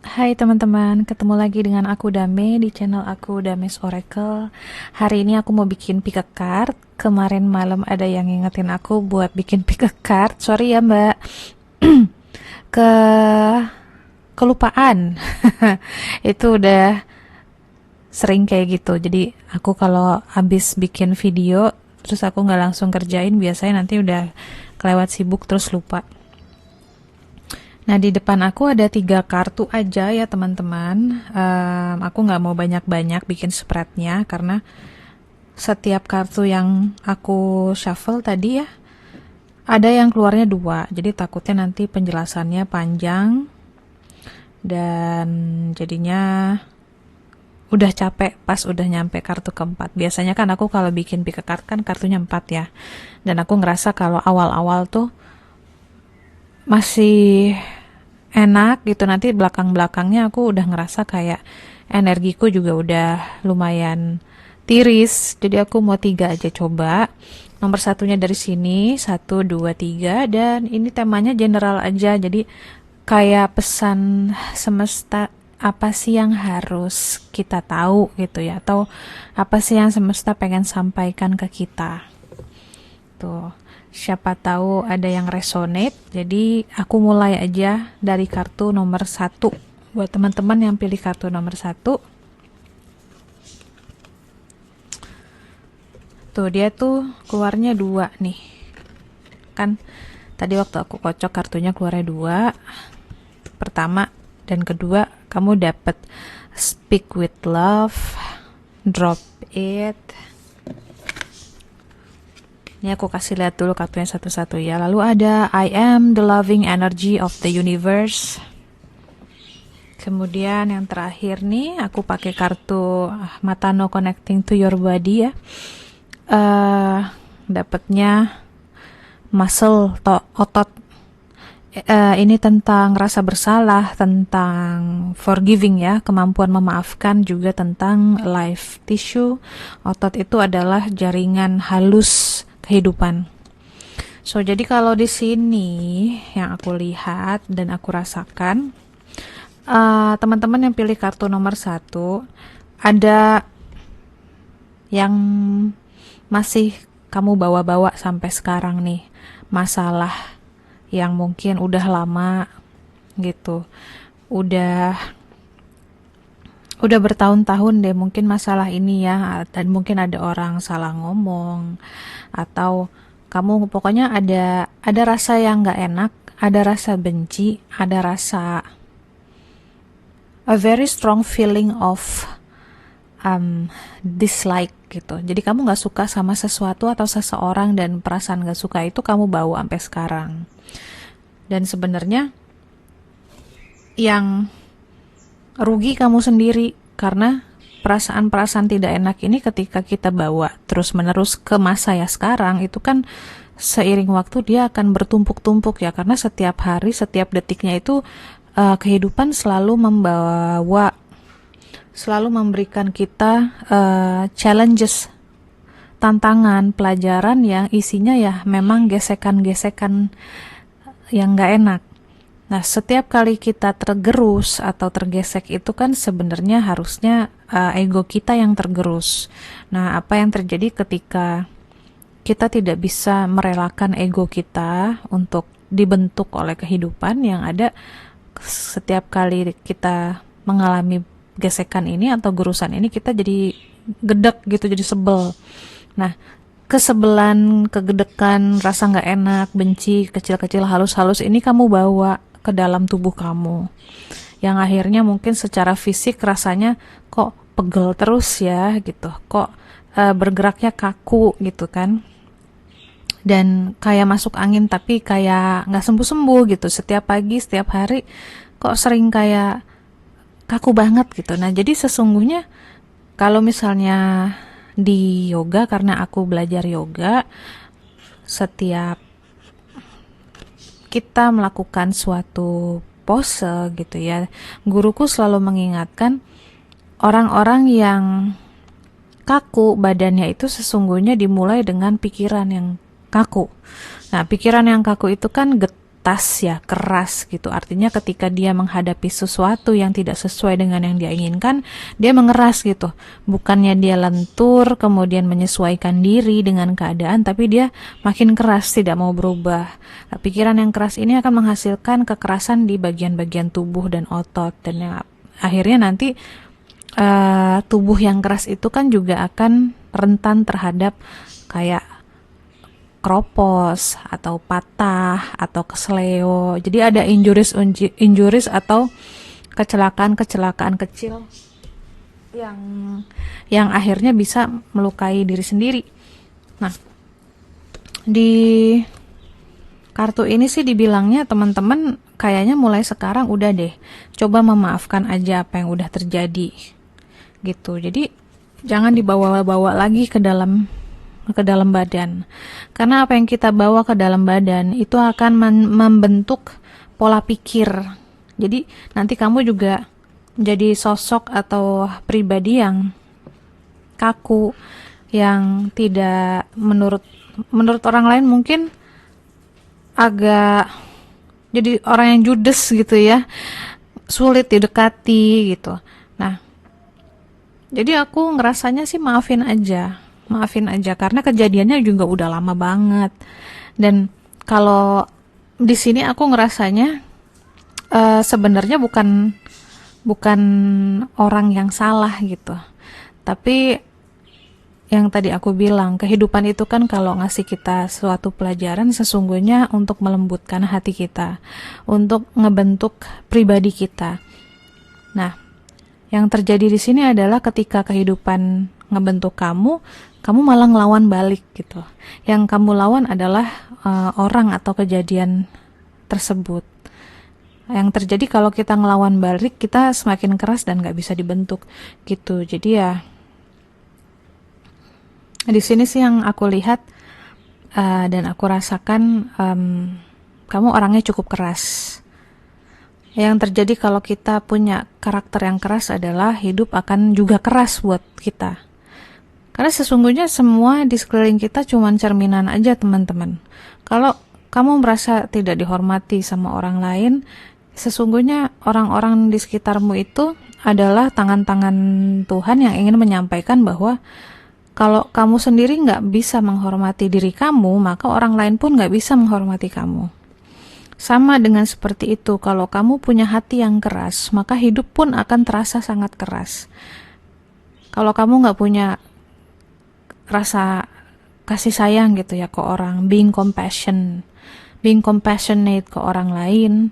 Hai teman-teman, ketemu lagi dengan aku Dame di channel aku Dames Oracle. Hari ini aku mau bikin pick a card. Kemarin malam ada yang ngingetin aku buat bikin pick a card. Sorry ya mbak, ke kelupaan. Itu udah sering kayak gitu. Jadi aku kalau habis bikin video, terus aku nggak langsung kerjain, biasanya nanti udah kelewat sibuk terus lupa. Nah, di depan aku ada 3 kartu aja ya teman-teman. Aku nggak mau banyak-banyak bikin spreadnya karena setiap kartu yang aku shuffle tadi ya, ada yang keluarnya 2. Jadi takutnya nanti penjelasannya panjang dan jadinya udah capek pas udah nyampe kartu keempat. Biasanya kan aku kalau bikin pick a card kan kartunya 4 ya. Dan aku ngerasa kalau awal-awal tuh masih enak gitu, nanti belakang-belakangnya aku udah ngerasa kayak energiku juga udah lumayan tiris, jadi aku mau 3 aja coba. Nomor satunya dari sini, 1, 2, 3, dan ini temanya general aja, jadi kayak pesan semesta, apa sih yang harus kita tahu gitu ya, atau apa sih yang semesta pengen sampaikan ke kita tuh. Siapa tahu ada yang resonate. Jadi aku mulai aja dari kartu nomor 1. Buat teman-teman yang pilih kartu nomor 1, tuh dia tuh keluarnya 2 nih. Kan tadi waktu aku kocok kartunya keluarnya 2. Pertama dan kedua kamu dapat speak with love, drop it. Ini aku kasih lihat dulu kartunya satu-satu ya. Lalu ada I am the loving energy of the universe. Kemudian yang terakhir nih aku pakai kartu Matano connecting to your body ya. Dapatnya muscle, otot. Ini tentang rasa bersalah, tentang forgiving ya, kemampuan memaafkan, juga tentang life tissue. Otot itu adalah jaringan halus kehidupan. So, jadi kalau di sini yang aku lihat dan aku rasakan, teman-teman yang pilih kartu nomor 1, ada yang masih kamu bawa-bawa sampai sekarang nih, masalah yang mungkin udah lama gitu, udah bertahun-tahun deh mungkin masalah ini ya, dan mungkin ada orang salah ngomong atau kamu pokoknya ada rasa yang nggak enak, ada rasa benci, ada rasa a very strong feeling of dislike gitu. Jadi kamu nggak suka sama sesuatu atau seseorang, dan perasaan nggak suka itu kamu bawa sampai sekarang. Dan sebenarnya yang rugi kamu sendiri, karena perasaan-perasaan tidak enak ini ketika kita bawa terus-menerus ke masa ya sekarang, itu kan seiring waktu dia akan bertumpuk-tumpuk ya, karena setiap hari, setiap detiknya itu kehidupan selalu memberikan kita challenges, tantangan, pelajaran yang isinya ya memang gesekan-gesekan yang nggak enak. Nah, setiap kali kita tergerus atau tergesek itu kan sebenarnya harusnya ego kita yang tergerus. Nah, apa yang terjadi ketika kita tidak bisa merelakan ego kita untuk dibentuk oleh kehidupan yang ada, setiap kali kita mengalami gesekan ini atau gerusan ini, kita jadi gedek gitu, jadi sebel. Nah, kesebelan, kegedekan, rasa nggak enak, benci, kecil-kecil, halus-halus ini kamu bawa ke dalam tubuh kamu, yang akhirnya mungkin secara fisik rasanya kok pegel terus ya gitu, kok bergeraknya kaku gitu kan, dan kayak masuk angin tapi kayak nggak sembuh-sembuh gitu, setiap pagi, setiap hari kok sering kayak kaku banget gitu. Nah, jadi sesungguhnya kalau misalnya di yoga, karena aku belajar yoga, setiap kita melakukan suatu pose gitu ya, guruku selalu mengingatkan orang-orang yang kaku badannya itu sesungguhnya dimulai dengan pikiran yang kaku. Nah, pikiran yang kaku itu kan brutalitas ya, keras gitu. Artinya ketika dia menghadapi sesuatu yang tidak sesuai dengan yang dia inginkan, dia mengeras gitu. Bukannya dia lentur kemudian menyesuaikan diri dengan keadaan, tapi dia makin keras, tidak mau berubah. Nah, pikiran yang keras ini akan menghasilkan kekerasan di bagian-bagian tubuh dan otot, dan yang akhirnya nanti tubuh yang keras itu kan juga akan rentan terhadap kayak kropos atau patah atau kesleo. Jadi ada injuries atau kecelakaan kecil yang akhirnya bisa melukai diri sendiri. Nah, di kartu ini sih dibilangnya teman-teman kayaknya mulai sekarang udah deh, coba memaafkan aja apa yang udah terjadi gitu. Jadi jangan dibawa-bawa lagi ke dalam badan, karena apa yang kita bawa ke dalam badan itu akan membentuk pola pikir. Jadi nanti kamu juga jadi sosok atau pribadi yang kaku, yang tidak menurut orang lain mungkin agak jadi orang yang judes gitu ya, sulit didekati gitu. Nah, jadi aku ngerasanya sih maafin aja karena kejadiannya juga udah lama banget. Dan kalau di sini aku ngerasanya sebenarnya bukan orang yang salah gitu. Tapi yang tadi aku bilang, kehidupan itu kan kalau ngasih kita suatu pelajaran sesungguhnya untuk melembutkan hati kita, untuk ngebentuk pribadi kita. Nah, yang terjadi di sini adalah ketika kehidupan ngebentuk kamu malah ngelawan balik gitu. Yang kamu lawan adalah orang atau kejadian tersebut. Yang terjadi kalau kita ngelawan balik, kita semakin keras dan gak bisa dibentuk gitu. Jadi ya, di sini sih yang aku lihat dan aku rasakan, kamu orangnya cukup keras. Yang terjadi kalau kita punya karakter yang keras adalah hidup akan juga keras buat kita. Karena sesungguhnya semua di sekeliling kita cuman cerminan aja, teman-teman. Kalau kamu merasa tidak dihormati sama orang lain, sesungguhnya orang-orang di sekitarmu itu adalah tangan-tangan Tuhan yang ingin menyampaikan bahwa kalau kamu sendiri nggak bisa menghormati diri kamu, maka orang lain pun nggak bisa menghormati kamu. Sama dengan seperti itu, kalau kamu punya hati yang keras, maka hidup pun akan terasa sangat keras. Kalau kamu nggak punya rasa kasih sayang gitu ya ke orang, being compassionate ke orang lain,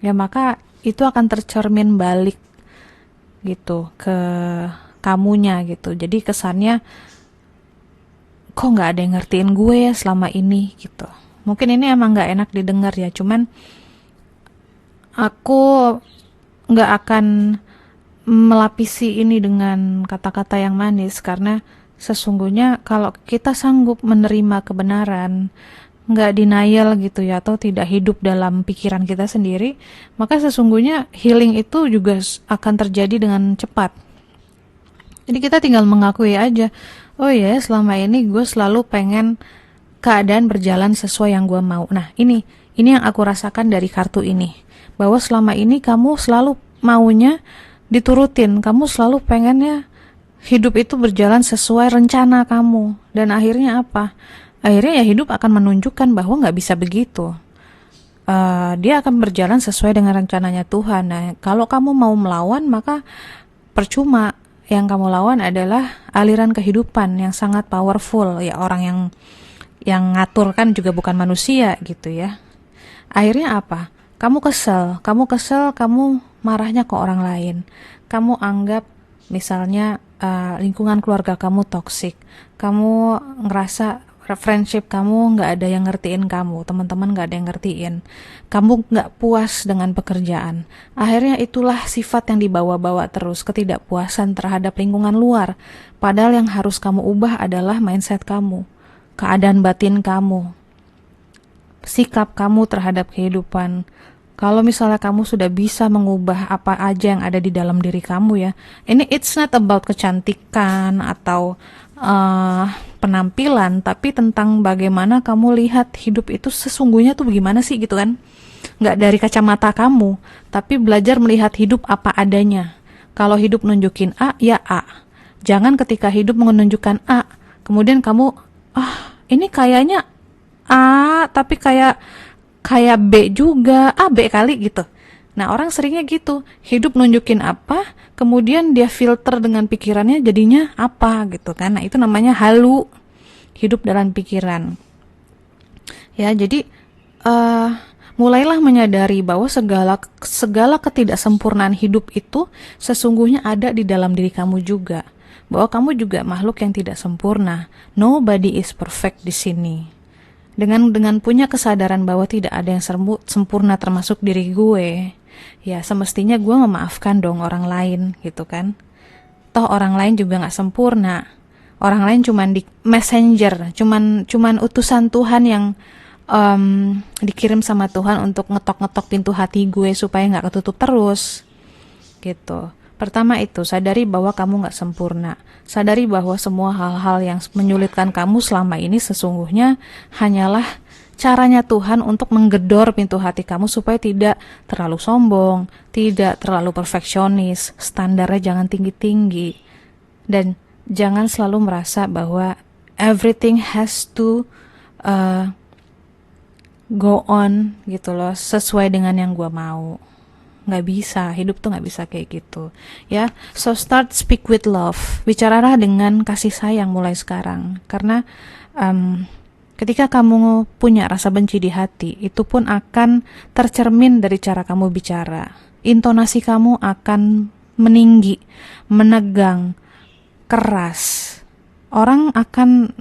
ya maka itu akan tercermin balik gitu ke kamunya gitu. Jadi kesannya, kok nggak ada yang ngertiin gue ya selama ini gitu. Mungkin ini emang gak enak didengar ya, cuman aku gak akan melapisi ini dengan kata-kata yang manis, karena sesungguhnya kalau kita sanggup menerima kebenaran, gak denial gitu ya, atau tidak hidup dalam pikiran kita sendiri, maka sesungguhnya healing itu juga akan terjadi dengan cepat. Jadi kita tinggal mengakui aja, oh ya selama ini gue selalu pengen keadaan berjalan sesuai yang gue mau. Nah, ini yang aku rasakan dari kartu ini. Bahwa selama ini kamu selalu maunya diturutin. Kamu selalu pengennya hidup itu berjalan sesuai rencana kamu. Dan akhirnya apa? Akhirnya ya hidup akan menunjukkan bahwa gak bisa begitu. Dia akan berjalan sesuai dengan rencananya Tuhan. Nah, kalau kamu mau melawan, maka percuma. Yang kamu lawan adalah aliran kehidupan yang sangat powerful. Ya, orang yang ngatur kan juga bukan manusia gitu ya. Akhirnya apa? Kamu kesel, kamu marahnya ke orang lain. Kamu anggap misalnya lingkungan keluarga kamu toksik. Kamu ngerasa friendship kamu nggak ada yang ngertiin kamu, teman-teman nggak ada yang ngertiin. Kamu nggak puas dengan pekerjaan. Akhirnya itulah sifat yang dibawa-bawa terus, ketidakpuasan terhadap lingkungan luar. Padahal yang harus kamu ubah adalah mindset kamu, keadaan batin kamu, sikap kamu terhadap kehidupan. Kalau misalnya kamu sudah bisa mengubah apa aja yang ada di dalam diri kamu ya, ini it's not about kecantikan atau eh, penampilan, tapi tentang bagaimana kamu lihat hidup itu sesungguhnya tuh bagaimana sih gitu kan. Nggak dari kacamata kamu, tapi belajar melihat hidup apa adanya. Kalau hidup nunjukin A, ya A. Jangan ketika hidup menunjukkan A, kemudian kamu, ini kayaknya A, tapi kayak B juga, A B kali gitu. Nah, orang seringnya gitu, hidup nunjukin apa, kemudian dia filter dengan pikirannya jadinya apa gitu kan. Nah, itu namanya halu, hidup dalam pikiran. Ya, jadi mulailah menyadari bahwa segala ketidaksempurnaan hidup itu sesungguhnya ada di dalam diri kamu juga. Bahwa kamu juga makhluk yang tidak sempurna. Nobody is perfect di sini. Dengan punya kesadaran bahwa tidak ada yang sempurna termasuk diri gue, ya semestinya gue memaafkan dong orang lain gitu kan. Toh orang lain juga nggak sempurna. Orang lain cuman di messenger, cuman utusan Tuhan yang dikirim sama Tuhan untuk ngetok-ngetok pintu hati gue supaya nggak ketutup terus gitu. Pertama itu, sadari bahwa kamu nggak sempurna. Sadari bahwa semua hal-hal yang menyulitkan kamu selama ini sesungguhnya hanyalah caranya Tuhan untuk menggedor pintu hati kamu supaya tidak terlalu sombong, tidak terlalu perfeksionis, standarnya jangan tinggi-tinggi, dan jangan selalu merasa bahwa everything has to go on gitu loh, sesuai dengan yang gue mau. Nggak bisa, hidup tuh nggak bisa kayak gitu ya. So start speak with love, bicaralah dengan kasih sayang mulai sekarang, karena ketika kamu punya rasa benci di hati, itu pun akan tercermin dari cara kamu bicara. Intonasi kamu akan meninggi, menegang, keras. Orang akan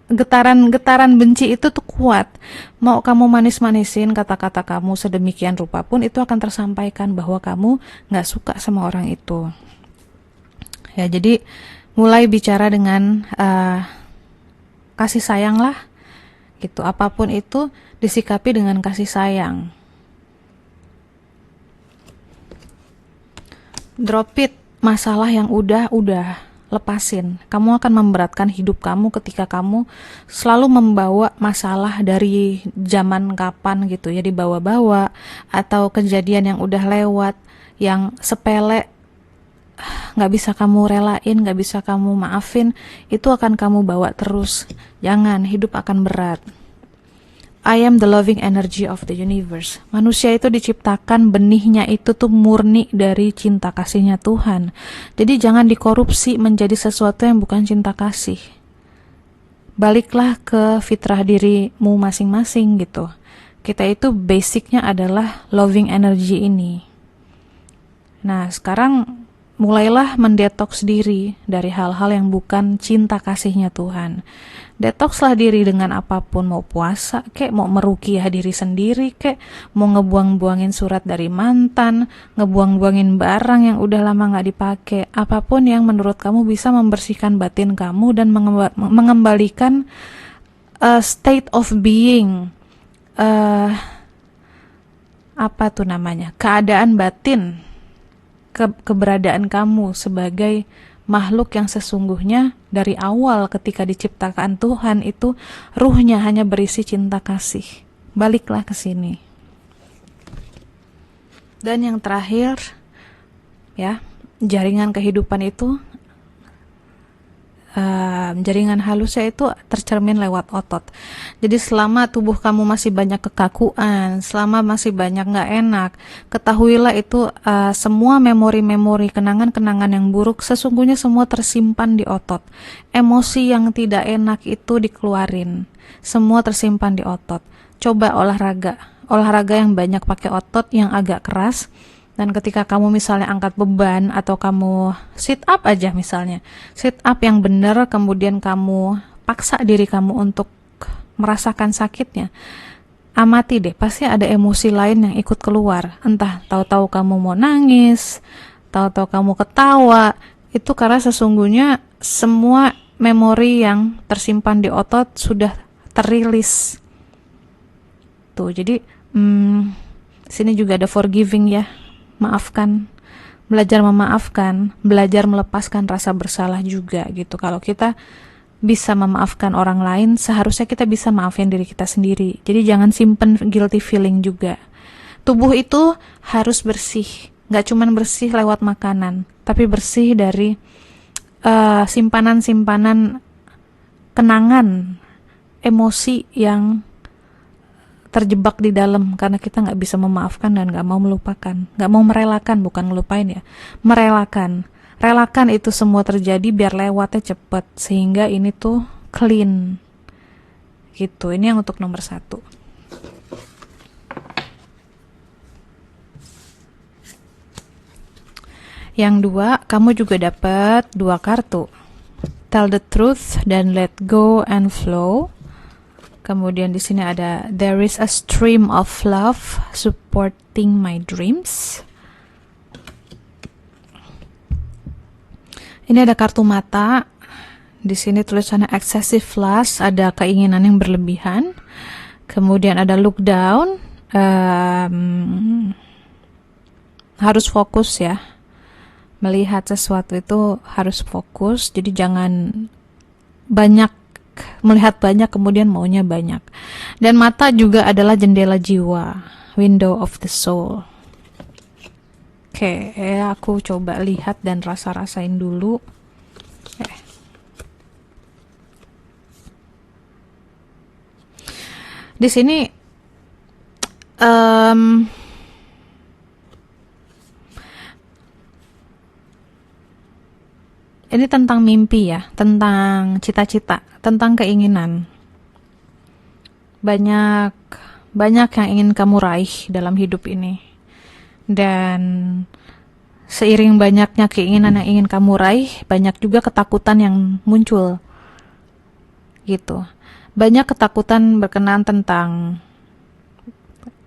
getaran benci itu tuh kuat. Mau kamu manis-manisin kata-kata kamu sedemikian rupa pun itu akan tersampaikan bahwa kamu gak suka sama orang itu. Ya, jadi mulai bicara dengan kasih sayang lah gitu. Apapun itu disikapi dengan kasih sayang. Drop it, masalah yang udah lepasin. Kamu akan memberatkan hidup kamu ketika kamu selalu membawa masalah dari zaman kapan gitu ya, dibawa-bawa, atau kejadian yang udah lewat, yang sepele nggak bisa kamu relain, nggak bisa kamu maafin, itu akan kamu bawa terus. Jangan, hidup akan berat. I am the loving energy of the universe. Manusia itu diciptakan, benihnya itu tuh murni dari cinta kasihnya Tuhan. Jadi jangan dikorupsi menjadi sesuatu yang bukan cinta kasih. Baliklah ke fitrah dirimu masing-masing gitu. Kita itu basicnya adalah loving energy ini. Nah, sekarang mulailah mendetoks diri dari hal-hal yang bukan cinta kasihnya Tuhan. Detokslah diri dengan apapun, mau puasa kek, mau meruqyah diri sendiri kek, mau ngebuang-buangin surat dari mantan, ngebuang-buangin barang yang udah lama gak dipakai, apapun yang menurut kamu bisa membersihkan batin kamu dan mengembalikan state of being, apa tuh namanya, keadaan batin, keberadaan kamu sebagai makhluk yang sesungguhnya dari awal ketika diciptakan Tuhan itu ruhnya hanya berisi cinta kasih. Baliklah ke sini. Dan yang terakhir ya, jaringan kehidupan itu jaringan halusnya itu tercermin lewat otot. Jadi selama tubuh kamu masih banyak kekakuan, selama masih banyak gak enak, ketahuilah itu semua memori-memori, kenangan-kenangan yang buruk sesungguhnya semua tersimpan di otot. Emosi yang tidak enak itu dikeluarin, semua tersimpan di otot. Coba olahraga yang banyak pakai otot, yang agak keras. Dan ketika kamu misalnya angkat beban atau kamu sit up aja misalnya, sit up yang benar, kemudian kamu paksa diri kamu untuk merasakan sakitnya, amati deh, pasti ada emosi lain yang ikut keluar. Entah tahu-tahu kamu mau nangis, tahu-tahu kamu ketawa, itu karena sesungguhnya semua memori yang tersimpan di otot sudah terilis. Tuh, jadi sini juga ada forgiving ya. Maafkan belajar memaafkan, belajar melepaskan rasa bersalah juga gitu. Kalau kita bisa memaafkan orang lain, seharusnya kita bisa maafin diri kita sendiri. Jadi jangan simpen guilty feeling juga. Tubuh itu harus bersih, nggak cuman bersih lewat makanan, tapi bersih dari simpanan-simpanan kenangan, emosi yang terjebak di dalam karena kita nggak bisa memaafkan dan nggak mau melupakan, nggak mau merelakan, bukan ngelupain ya, merelakan. Relakan itu semua terjadi biar lewatnya cepet, sehingga ini tuh clean gitu. Ini yang untuk nomor 1. Yang 2, kamu juga dapat 2 kartu. Tell the truth dan let go and flow. Kemudian di sini ada there is a stream of love supporting my dreams. Ini ada kartu mata. Di sini tulisannya excessive lust, ada keinginan yang berlebihan. Kemudian ada look down, harus fokus ya. Melihat sesuatu itu harus fokus, jadi jangan banyak melihat banyak kemudian maunya banyak. Dan mata juga adalah jendela jiwa, window of the soul. Oke, aku coba lihat dan rasa-rasain dulu. Di sini ini tentang mimpi ya, tentang cita-cita, tentang keinginan. Banyak yang ingin kamu raih dalam hidup ini. Dan seiring banyaknya keinginan yang ingin kamu raih, banyak juga ketakutan yang muncul. Gitu. Banyak ketakutan berkenaan tentang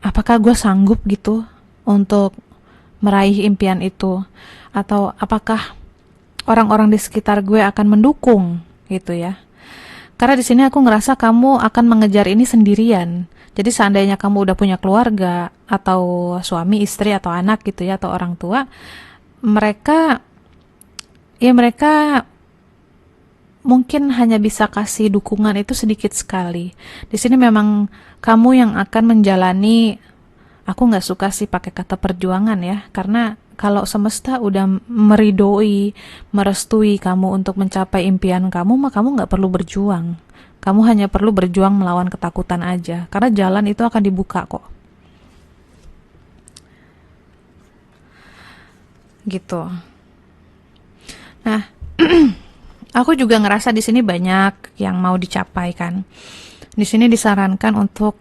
apakah gue sanggup gitu untuk meraih impian itu, atau apakah orang-orang di sekitar gue akan mendukung gitu ya. Karena di sini aku ngerasa kamu akan mengejar ini sendirian. Jadi seandainya kamu udah punya keluarga atau suami, istri atau anak gitu ya, atau orang tua, mereka mungkin hanya bisa kasih dukungan itu sedikit sekali. Di sini memang kamu yang akan menjalani, aku nggak suka sih pakai kata perjuangan ya, karena kalau semesta udah meridoi, merestui kamu untuk mencapai impian kamu, maka kamu nggak perlu berjuang. Kamu hanya perlu berjuang melawan ketakutan aja, karena jalan itu akan dibuka kok. Gitu. Nah, aku juga ngerasa di sini banyak yang mau dicapai kan. Di sini disarankan untuk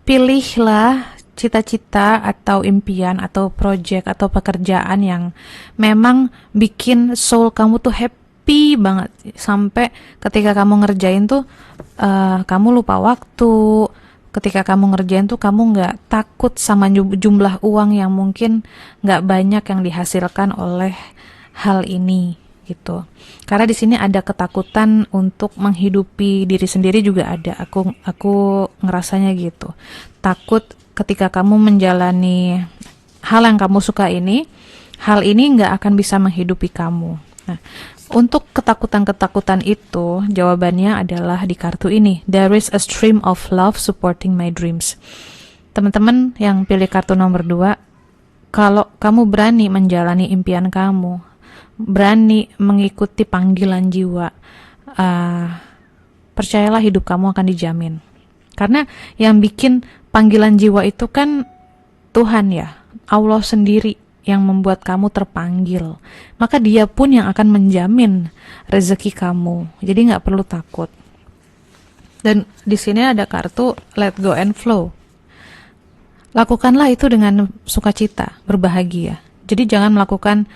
pilihlah cita-cita atau impian atau project atau pekerjaan yang memang bikin soul kamu tuh happy banget, sampai ketika kamu ngerjain tuh kamu lupa waktu. Ketika kamu ngerjain tuh kamu nggak takut sama jumlah uang yang mungkin nggak banyak yang dihasilkan oleh hal ini gitu. Karena di sini ada ketakutan untuk menghidupi diri sendiri juga ada. Aku ngerasanya gitu. Takut ketika kamu menjalani hal yang kamu suka ini, hal ini nggak akan bisa menghidupi kamu. Nah, untuk ketakutan-ketakutan itu, jawabannya adalah di kartu ini. There is a stream of love supporting my dreams. Teman-teman yang pilih kartu nomor 2, kalau kamu berani menjalani impian kamu, berani mengikuti panggilan jiwa, percayalah hidup kamu akan dijamin. Karena yang bikin panggilan jiwa itu kan Tuhan ya, Allah sendiri yang membuat kamu terpanggil. Maka dia pun yang akan menjamin rezeki kamu. Jadi nggak perlu takut. Dan di sini ada kartu let go and flow. Lakukanlah itu dengan sukacita, berbahagia. Jadi jangan melakukan,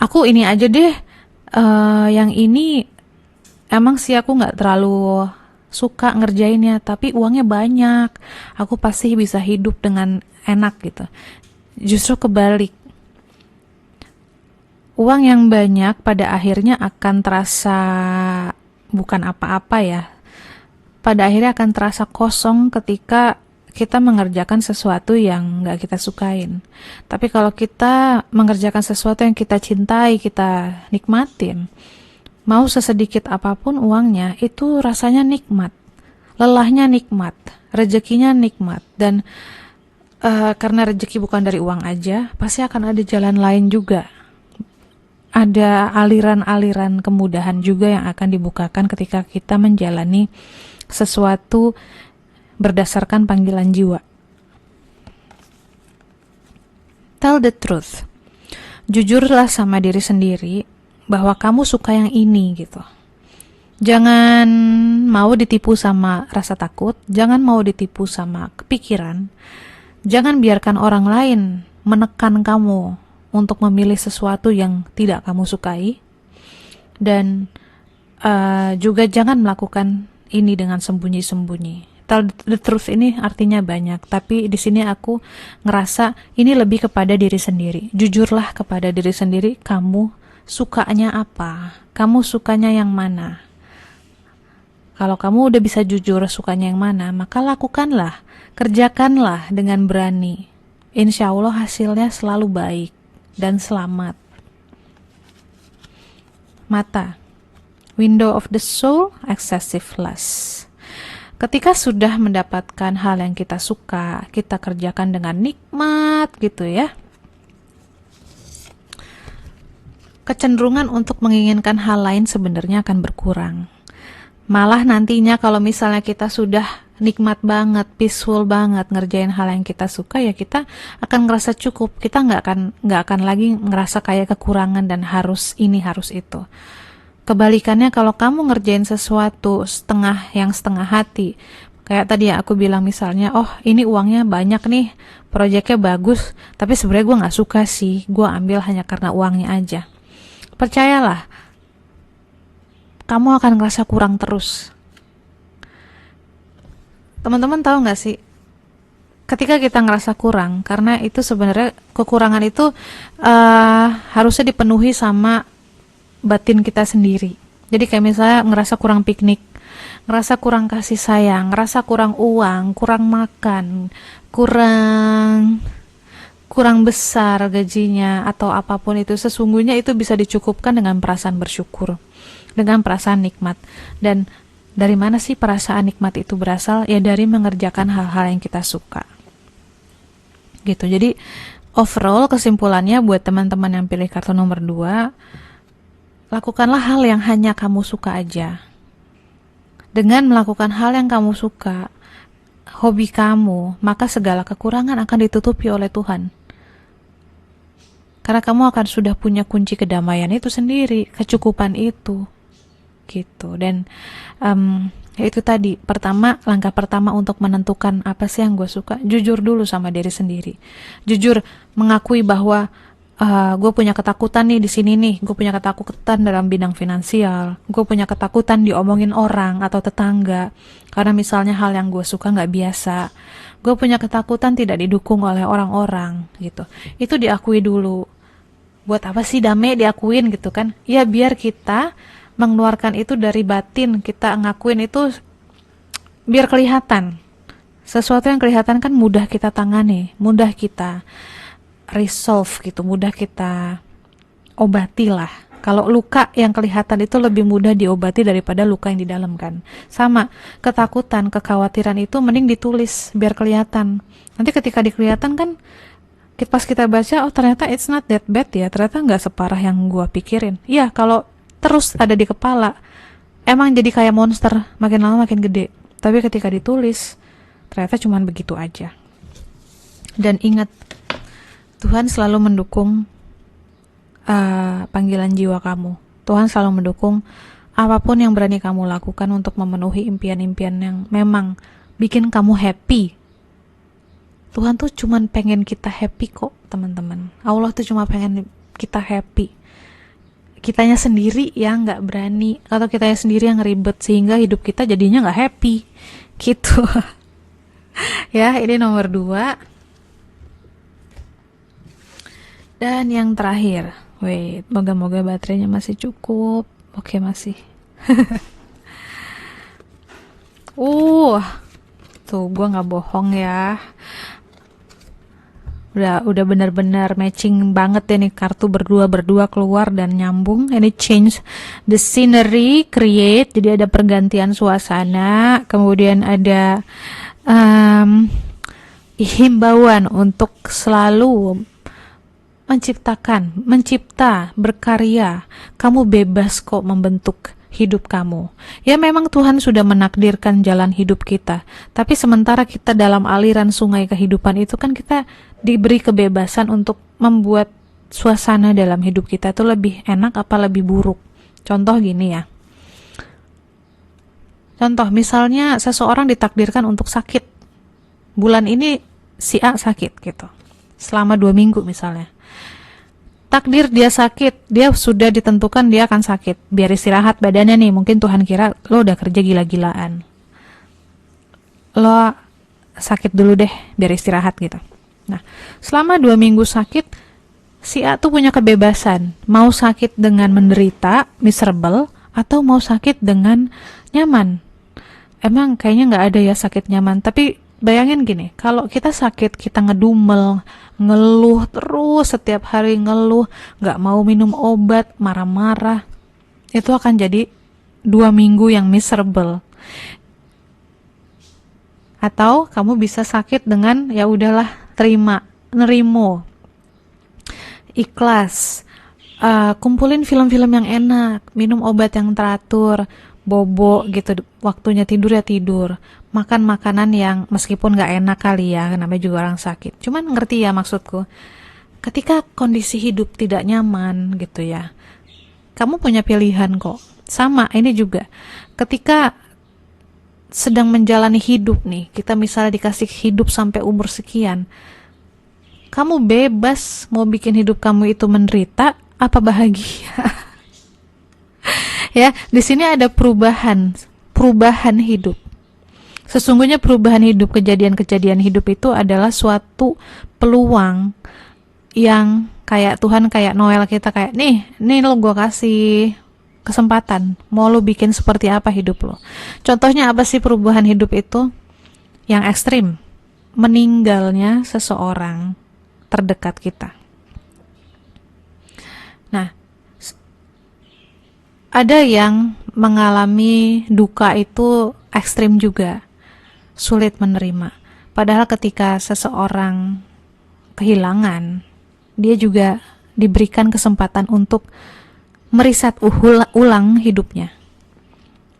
aku ini aja deh, yang ini emang sih aku nggak terlalu suka ngerjainnya, tapi uangnya banyak, aku pasti bisa hidup dengan enak gitu. Justru kebalik, uang yang banyak pada akhirnya akan terasa bukan apa-apa ya, pada akhirnya akan terasa kosong ketika kita mengerjakan sesuatu yang nggak kita sukain. Tapi kalau kita mengerjakan sesuatu yang kita cintai, kita nikmatin, mau sesedikit apapun uangnya, itu rasanya nikmat. Lelahnya nikmat, rezekinya nikmat. Dan karena rezeki bukan dari uang aja, pasti akan ada jalan lain juga. Ada aliran-aliran kemudahan juga yang akan dibukakan ketika kita menjalani sesuatu berdasarkan panggilan jiwa. Tell the truth. Jujurlah sama diri sendiri bahwa kamu suka yang ini gitu. Jangan mau ditipu sama rasa takut, jangan mau ditipu sama kepikiran. Jangan biarkan orang lain menekan kamu untuk memilih sesuatu yang tidak kamu sukai, dan juga jangan melakukan ini dengan sembunyi-sembunyi. Tell the truth ini artinya banyak, tapi di sini aku ngerasa ini lebih kepada diri sendiri. Jujurlah kepada diri sendiri, kamu sukanya apa? Kamu sukanya yang mana? Kalau kamu udah bisa jujur sukanya yang mana, maka lakukanlah, kerjakanlah dengan berani. Insya Allah hasilnya selalu baik dan selamat. Mata, window of the soul, excessive lust. Ketika sudah mendapatkan hal yang kita suka, kita kerjakan dengan nikmat gitu ya, kecenderungan untuk menginginkan hal lain sebenarnya akan berkurang. Malah nantinya kalau misalnya kita sudah nikmat banget, peaceful banget ngerjain hal yang kita suka, ya kita akan ngerasa cukup. Kita nggak akan lagi ngerasa kayak kekurangan dan harus ini harus itu. Kebalikannya, kalau kamu ngerjain sesuatu setengah hati, kayak tadi ya aku bilang misalnya, oh ini uangnya banyak nih, proyeknya bagus, tapi sebenarnya gue nggak suka sih, gue ambil hanya karena uangnya aja. Percayalah, kamu akan ngerasa kurang terus. Teman-teman tahu nggak sih, ketika kita ngerasa kurang, karena itu sebenarnya kekurangan itu harusnya dipenuhi sama batin kita sendiri. Jadi kayak misalnya ngerasa kurang piknik, ngerasa kurang kasih sayang, ngerasa kurang uang, kurang makan, kurang besar gajinya atau apapun itu, sesungguhnya itu bisa dicukupkan dengan perasaan bersyukur, dengan perasaan nikmat. Dan dari mana sih perasaan nikmat itu berasal? Ya dari mengerjakan hal-hal yang kita suka. Gitu. Jadi overall kesimpulannya buat teman-teman yang pilih kartu nomor 2, lakukanlah hal yang hanya kamu suka aja. Dengan melakukan hal yang kamu suka, hobi kamu, maka segala kekurangan akan ditutupi oleh Tuhan. Karena kamu akan sudah punya kunci kedamaian itu sendiri, kecukupan itu. Gitu. Dan ya itu tadi, langkah pertama untuk menentukan apa sih yang gue suka, jujur dulu sama diri sendiri. Jujur mengakui bahwa gue punya ketakutan nih di sini nih, gue punya ketakutan dalam bidang finansial, gue punya ketakutan diomongin orang atau tetangga karena misalnya hal yang gue suka nggak biasa, gue punya ketakutan tidak didukung oleh orang-orang gitu. Itu diakui dulu. Buat apa sih damai diakuin gitu kan? Ya biar kita mengeluarkan itu dari batin, kita ngakuin itu biar kelihatan. Sesuatu yang kelihatan kan mudah kita tangani, mudah kita resolve gitu, mudah kita obati lah. Kalau luka yang kelihatan itu lebih mudah diobati daripada luka yang di dalam kan. Sama, ketakutan, kekhawatiran itu mending ditulis biar kelihatan. Nanti ketika dikelihatan kan, pas kita baca, oh ternyata it's not that bad ya, ternyata nggak separah yang gua pikirin. Iya, kalau terus ada di kepala, emang jadi kayak monster, makin lama makin gede. Tapi ketika ditulis, ternyata cuman begitu aja. Dan ingat, Tuhan selalu mendukung panggilan jiwa kamu. Tuhan selalu mendukung apapun yang berani kamu lakukan untuk memenuhi impian-impian yang memang bikin kamu happy. Tuhan tuh cuman pengen kita happy kok, teman-teman. Allah tuh cuma pengen kita happy. Kitanya sendiri yang nggak berani, atau kitanya sendiri yang ribet sehingga hidup kita jadinya nggak happy. Gitu. Ya, ini nomor 2. Dan yang terakhir, wait, moga-moga baterainya masih cukup. Oke, masih. Tuh, gue nggak bohong ya. Udah benar-benar matching banget ya nih, kartu berdua keluar dan nyambung. Ini change the scenery, create, jadi ada pergantian suasana, kemudian ada himbauan untuk selalu mencipta, berkarya. Kamu bebas kok membentuk hidup kamu. Ya memang Tuhan sudah menakdirkan jalan hidup kita, tapi sementara kita dalam aliran sungai kehidupan itu kan kita diberi kebebasan untuk membuat suasana dalam hidup kita itu lebih enak apa lebih buruk. Contoh gini ya. Contoh misalnya seseorang ditakdirkan untuk sakit. Bulan ini si A sakit gitu. Selama 2 minggu misalnya. Takdir dia sakit, dia sudah ditentukan dia akan sakit. Biar istirahat badannya nih, mungkin Tuhan kira lo udah kerja gila-gilaan. Lo sakit dulu deh, biar istirahat gitu. Nah, selama 2 minggu sakit, si A tuh punya kebebasan. Mau sakit dengan menderita, miserable, atau mau sakit dengan nyaman. Emang kayaknya nggak ada ya sakit nyaman, tapi bayangin gini, kalau kita sakit, kita ngedumel, ngeluh terus, setiap hari ngeluh, gak mau minum obat, marah-marah, itu akan jadi 2 minggu yang miserable. Atau kamu bisa sakit dengan ya udahlah, nerimo, ikhlas, kumpulin film-film yang enak, minum obat yang teratur, bobo gitu, waktunya tidur ya tidur, makan makanan yang meskipun gak enak kali ya, namanya juga orang sakit, cuman ngerti ya maksudku. Ketika kondisi hidup tidak nyaman gitu ya, kamu punya pilihan kok. Sama ini juga, ketika sedang menjalani hidup nih, kita misalnya dikasih hidup sampai umur sekian, kamu bebas mau bikin hidup kamu itu menderita apa bahagia. Ya, di sini ada perubahan hidup. Sesungguhnya perubahan hidup, kejadian-kejadian hidup itu adalah suatu peluang yang kayak Tuhan, kayak Noel kita, kayak nih lo gue kasih kesempatan, mau lo bikin seperti apa hidup lo. Contohnya apa sih perubahan hidup itu? Yang ekstrim, meninggalnya seseorang terdekat kita. Nah, ada yang mengalami duka itu ekstrim juga, sulit menerima. Padahal ketika seseorang kehilangan, dia juga diberikan kesempatan untuk meriset ulang hidupnya.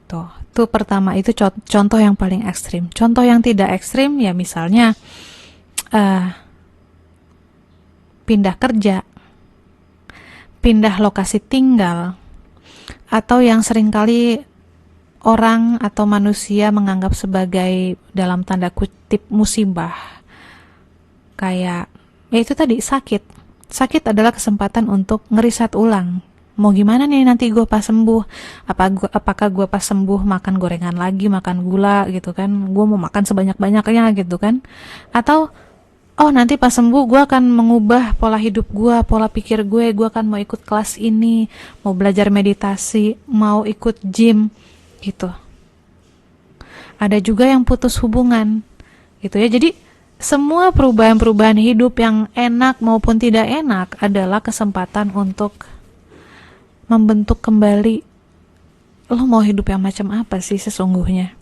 Tuh pertama, itu contoh yang paling ekstrim. Contoh yang tidak ekstrim ya misalnya pindah kerja, pindah lokasi tinggal, atau yang seringkali orang atau manusia menganggap sebagai dalam tanda kutip musibah, kayak ya itu tadi, sakit adalah kesempatan untuk ngeriset ulang. Mau gimana nih nanti gue pas sembuh, apakah gue pas sembuh makan gorengan lagi, makan gula gitu kan, gue mau makan sebanyak-banyaknya gitu kan, atau nanti pas sembuh gue akan mengubah pola hidup gue, pola pikir gue akan mau ikut kelas ini, mau belajar meditasi, mau ikut gym gitu. Ada juga yang putus hubungan gitu ya. Jadi semua perubahan-perubahan hidup yang enak maupun tidak enak adalah kesempatan untuk membentuk kembali lo mau hidup yang macam apa sih sesungguhnya.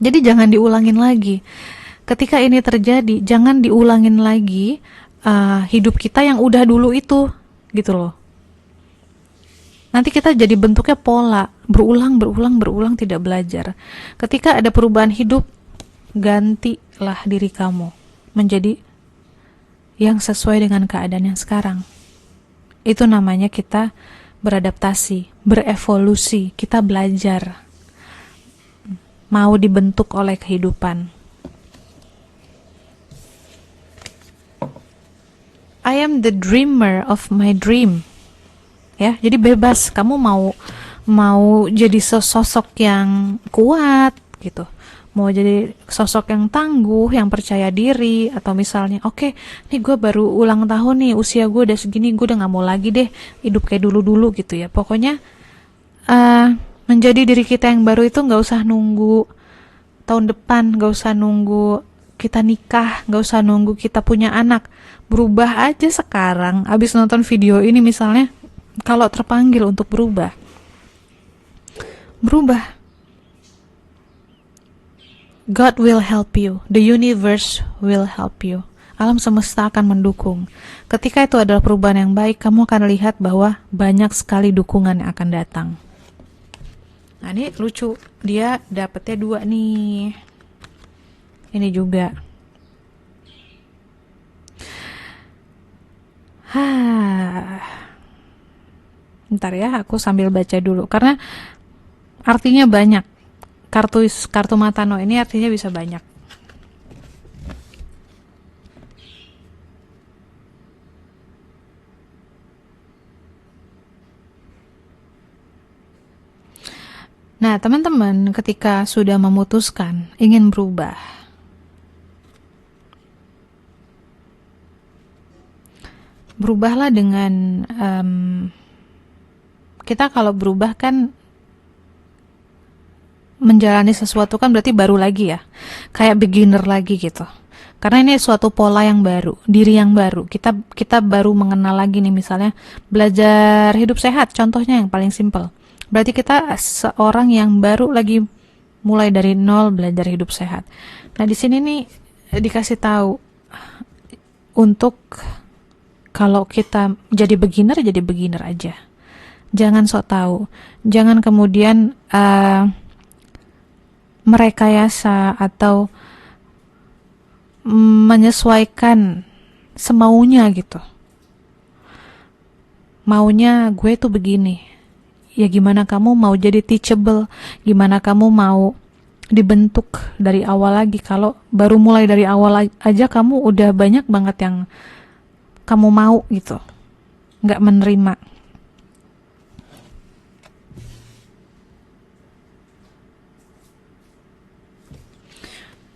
Jadi jangan diulangin lagi. Ketika ini terjadi, jangan diulangin lagi hidup kita yang udah dulu itu, gitu loh. Nanti kita jadi bentuknya pola, berulang, tidak belajar. Ketika ada perubahan hidup, gantilah diri kamu menjadi yang sesuai dengan keadaan yang sekarang. Itu namanya kita beradaptasi, berevolusi, kita belajar. Mau dibentuk oleh kehidupan. I am the dreamer of my dream. Ya, jadi bebas. Kamu mau jadi sosok yang kuat gitu. Mau jadi sosok yang tangguh, yang percaya diri, atau misalnya, oke, nih gue baru ulang tahun nih, usia gue udah segini, gue udah gak mau lagi deh hidup kayak dulu-dulu gitu ya. Pokoknya menjadi diri kita yang baru itu gak usah nunggu tahun depan, gak usah nunggu kita nikah, gak usah nunggu kita punya anak. Berubah aja sekarang, abis nonton video ini misalnya, kalau terpanggil untuk berubah. God will help you, the universe will help you. Alam semesta akan mendukung. Ketika itu adalah perubahan yang baik, kamu akan lihat bahwa banyak sekali dukungan yang akan datang. Nah ini lucu, dia dapetnya 2 nih. Ini juga. Bentar ya, aku sambil baca dulu karena artinya banyak. Kartu Matano ini artinya bisa banyak. Nah, teman-teman, ketika sudah memutuskan ingin berubah, berubahlah dengan kita kalau berubah kan menjalani sesuatu kan berarti baru lagi ya, kayak beginner lagi gitu. Karena ini suatu pola yang baru, diri yang baru. Kita baru mengenal lagi nih, misalnya belajar hidup sehat, contohnya yang paling simpel. Berarti kita seorang yang baru lagi mulai dari nol belajar hidup sehat. Nah di sini nih dikasih tahu untuk kalau kita jadi beginner aja. Jangan sok tahu, jangan kemudian merekayasa atau menyesuaikan semaunya gitu. Maunya gue tuh begini. Ya gimana kamu mau jadi teachable? Gimana kamu mau dibentuk dari awal lagi? Kalau baru mulai dari awal aja kamu udah banyak banget yang kamu mau gitu. Nggak menerima.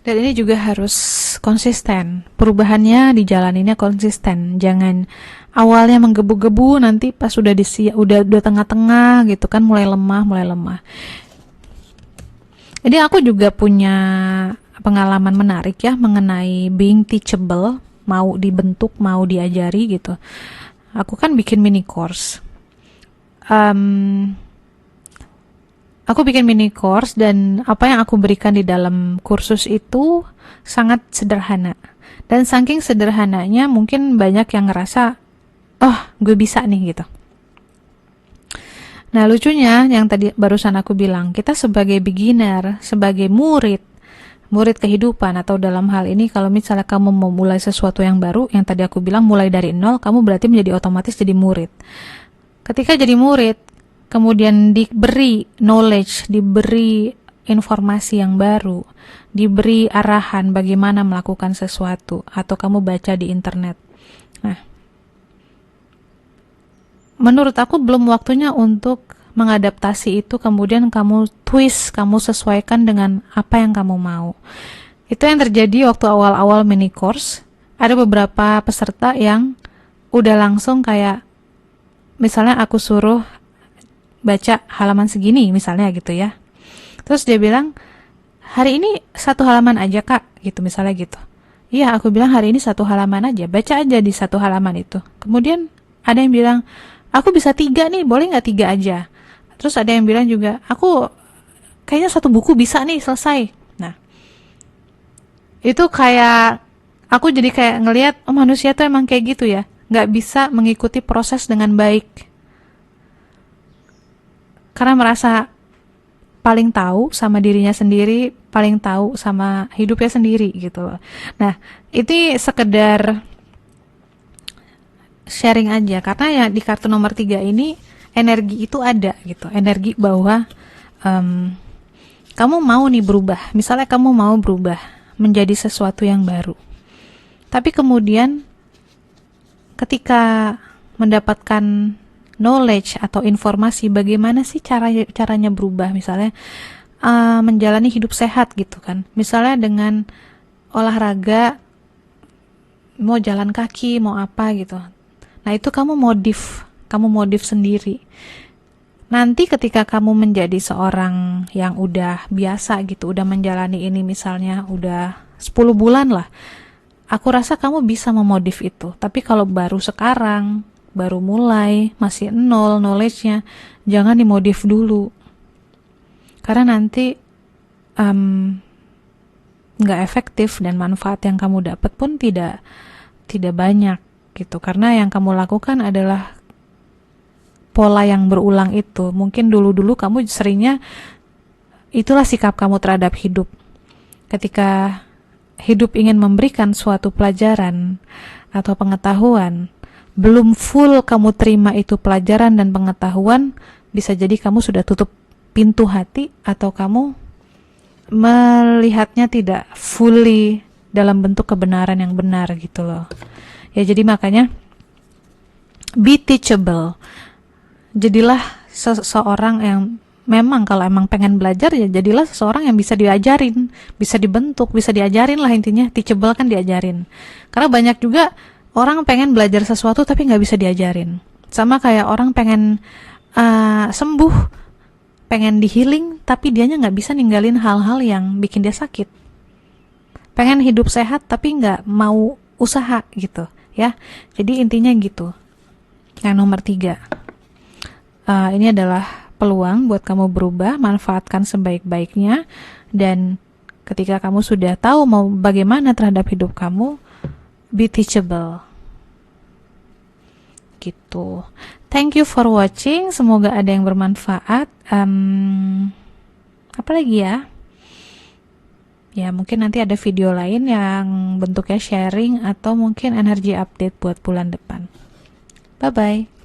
Dan ini juga harus konsisten. Perubahannya dijalaninnya konsisten. Jangan awalnya menggebu-gebu, nanti pas udah udah tengah-tengah gitu kan mulai lemah. Jadi aku juga punya pengalaman menarik ya mengenai being teachable, mau dibentuk, mau diajari gitu. Aku kan bikin mini course. Aku bikin mini course dan apa yang aku berikan di dalam kursus itu sangat sederhana. Dan saking sederhananya mungkin banyak yang ngerasa, oh gue bisa nih gitu. Nah lucunya yang tadi barusan aku bilang, kita sebagai beginner, sebagai murid kehidupan, atau dalam hal ini kalau misalnya kamu mau mulai sesuatu yang baru, yang tadi aku bilang mulai dari nol, kamu berarti menjadi otomatis jadi murid. Ketika jadi murid, kemudian diberi knowledge, diberi informasi yang baru, diberi arahan bagaimana melakukan sesuatu, atau kamu baca di internet. Nah, menurut aku belum waktunya untuk mengadaptasi itu, kemudian kamu twist, kamu sesuaikan dengan apa yang kamu mau. Itu yang terjadi waktu awal-awal mini course. Ada beberapa peserta yang udah langsung kayak, misalnya aku suruh baca halaman segini misalnya gitu ya, terus dia bilang hari ini 1 halaman aja kak gitu misalnya gitu. Iya, aku bilang hari ini 1 halaman aja, baca aja di 1 halaman itu. Kemudian ada yang bilang aku bisa 3 nih, boleh nggak 3 aja. Terus ada yang bilang juga aku kayaknya 1 buku bisa nih selesai. Nah itu kayak aku jadi kayak ngelihat, oh manusia tuh emang kayak gitu ya, nggak bisa mengikuti proses dengan baik karena merasa paling tahu sama dirinya sendiri, paling tahu sama hidupnya sendiri gitu loh. Nah, ini sekedar sharing aja, karena ya di kartu nomor 3 ini energi itu ada gitu, energi bahwa kamu mau nih berubah, misalnya kamu mau berubah menjadi sesuatu yang baru. Tapi kemudian ketika mendapatkan knowledge atau informasi bagaimana sih caranya berubah, misalnya menjalani hidup sehat gitu kan, misalnya dengan olahraga, mau jalan kaki, mau apa gitu. Nah itu kamu modif sendiri. Nanti ketika kamu menjadi seorang yang udah biasa gitu, udah menjalani ini misalnya udah 10 bulan lah, aku rasa kamu bisa memodif itu. Tapi kalau baru sekarang, baru mulai, masih nol knowledge-nya, jangan dimodif dulu. Karena nanti nggak efektif dan manfaat yang kamu dapat pun tidak banyak gitu. Karena yang kamu lakukan adalah pola yang berulang itu. Mungkin dulu-dulu kamu seringnya itulah sikap kamu terhadap hidup. Ketika hidup ingin memberikan suatu pelajaran atau pengetahuan, belum full kamu terima itu pelajaran dan pengetahuan, bisa jadi kamu sudah tutup pintu hati atau kamu melihatnya tidak fully dalam bentuk kebenaran yang benar gitu loh. Ya jadi makanya be teachable. Jadilah seseorang yang memang kalau emang pengen belajar ya jadilah seseorang yang bisa diajarin, bisa dibentuk, bisa diajarin lah intinya. Teachable kan diajarin. Karena banyak juga orang pengen belajar sesuatu tapi nggak bisa diajarin. Sama kayak orang pengen sembuh, pengen di healing tapi dianya nggak bisa ninggalin hal-hal yang bikin dia sakit. Pengen hidup sehat tapi nggak mau usaha gitu ya. Jadi intinya gitu. Yang nomor 3. Ini adalah peluang buat kamu berubah, manfaatkan sebaik-baiknya, dan ketika kamu sudah tahu mau bagaimana terhadap hidup kamu, be teachable. Gitu. Thank you for watching, semoga ada yang bermanfaat. Apa lagi ya? Ya mungkin nanti ada video lain yang bentuknya sharing atau mungkin energi update buat bulan depan. Bye-bye.